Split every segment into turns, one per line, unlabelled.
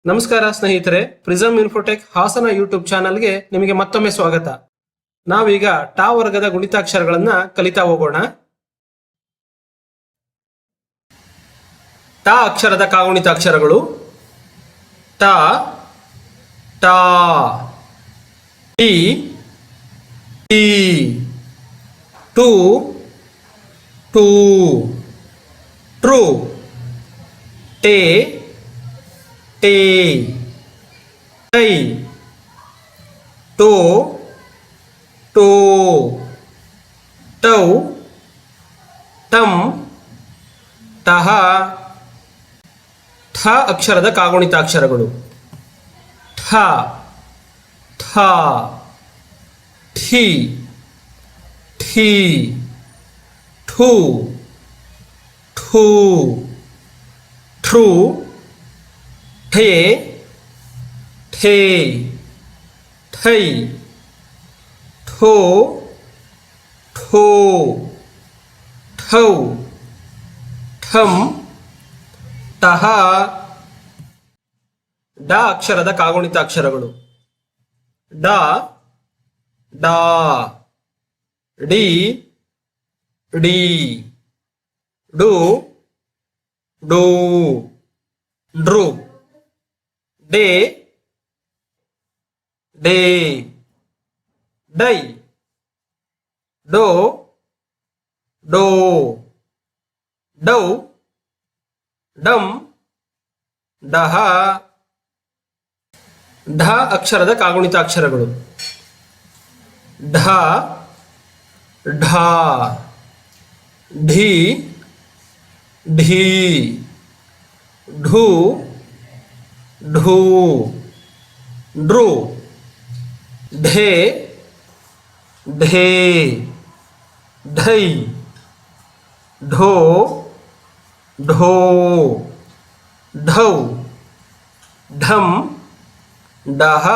ನಮಸ್ಕಾರ ಸ್ನೇಹಿತರೆ, prism Infotech Hassan YouTube ಚಾನಲ್ಗೆ ನಿಮಗೆ ಮತ್ತೊಮ್ಮೆ ಸ್ವಾಗತ. ನಾವೀಗ ಟಾ ವರ್ಗದ ಗುಣಿತಾಕ್ಷರಗಳನ್ನ ಕಲಿತಾ ಹೋಗೋಣ. ಟಾ ಅಕ್ಷರದ ಕಾಗುಣಿತಾಕ್ಷರಗಳು: ಟ, ಟಾ, ಟಿ, ಟಿ, ಟು, ಟೂ, ಟ್ರೂ, ಟೇ, ಟೇ, ಟೈ, ಟೋ, ಟೋ, ಟೌ, ಟಂ, ಟಹ. ಠ ಅಕ್ಷರದ ಕಾಗುಣಿತಾಕ್ಷರಗಳು: ಠ, ಥ, ಠಿ, ಠೀ, ಠೂ, ಠೂ, ಠೃ, ಠೇ, ಠೇ, ಠೈ, ಠೋ, ಠೋ, ಠೌ, ಠಂ, ಟಹ. ಡ ಅಕ್ಷರದ ಕಾಗುಣಿತಾಕ್ಷರಗಳು: ಡ, ಡಾ, ಡಿ, ಡಿ, ಡು, ಡೂ, ಡ್ರು, ಡೇ, ಡೇ, ಡೈ, ಡೋ, ಡೋ, ಡೌ, ಡಂ, ಡಹ. ಢ ಅಕ್ಷರದ ಕಾಗುಣಿತಾಕ್ಷರಗಳು: ಢ, ಢಾ, ಢೀ, ಢೀ, ಢೂ, ಢೂ, ಡ್ರು, ಢೇ, ಢೇ, ಢೈ, ಢೋ, ಢೋ, ಢೌ, ಢಂ, ಡಹ.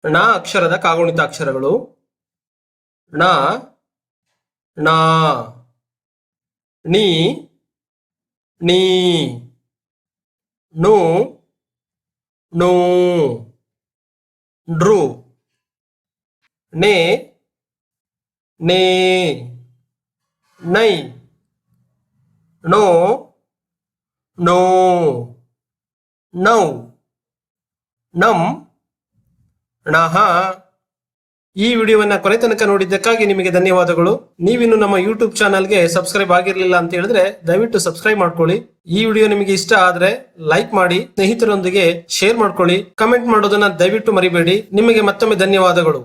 ಣ ಅಕ್ಷರದ ಕಾಗುಣಿತಾಕ್ಷರಗಳು: ಣ, ಣಾ, ಣೀ, ನೀ, ನು, ನೂ, ನೃ, ನೇ, ನೇ, ನೈ, ನೋ, ನೋ, ನೌ, ನಂ, ಣಹ. ಈ ವಿಡಿಯೋವನ್ನ ಕೊನೆ ತನಕ ನೋಡಿದ್ದಕ್ಕಾಗಿ ನಿಮಗೆ ಧನ್ಯವಾದಗಳು. ನೀವಿನ್ನು ನಮ್ಮ ಯೂಟ್ಯೂಬ್ ಚಾನಲ್ಗೆ ಸಬ್ಸ್ಕ್ರೈಬ್ ಆಗಿರಲಿಲ್ಲ ಅಂತ ಹೇಳಿದ್ರೆ ದಯವಿಟ್ಟು ಸಬ್ಸ್ಕ್ರೈಬ್ ಮಾಡ್ಕೊಳ್ಳಿ. ಈ ವಿಡಿಯೋ ನಿಮಗೆ ಇಷ್ಟ ಆದ್ರೆ ಲೈಕ್ ಮಾಡಿ, ಸ್ನೇಹಿತರೊಂದಿಗೆ ಶೇರ್ ಮಾಡ್ಕೊಳ್ಳಿ, ಕಮೆಂಟ್ ಮಾಡೋದನ್ನ ದಯವಿಟ್ಟು ಮರಿಬೇಡಿ. ನಿಮಗೆ ಮತ್ತೊಮ್ಮೆ ಧನ್ಯವಾದಗಳು.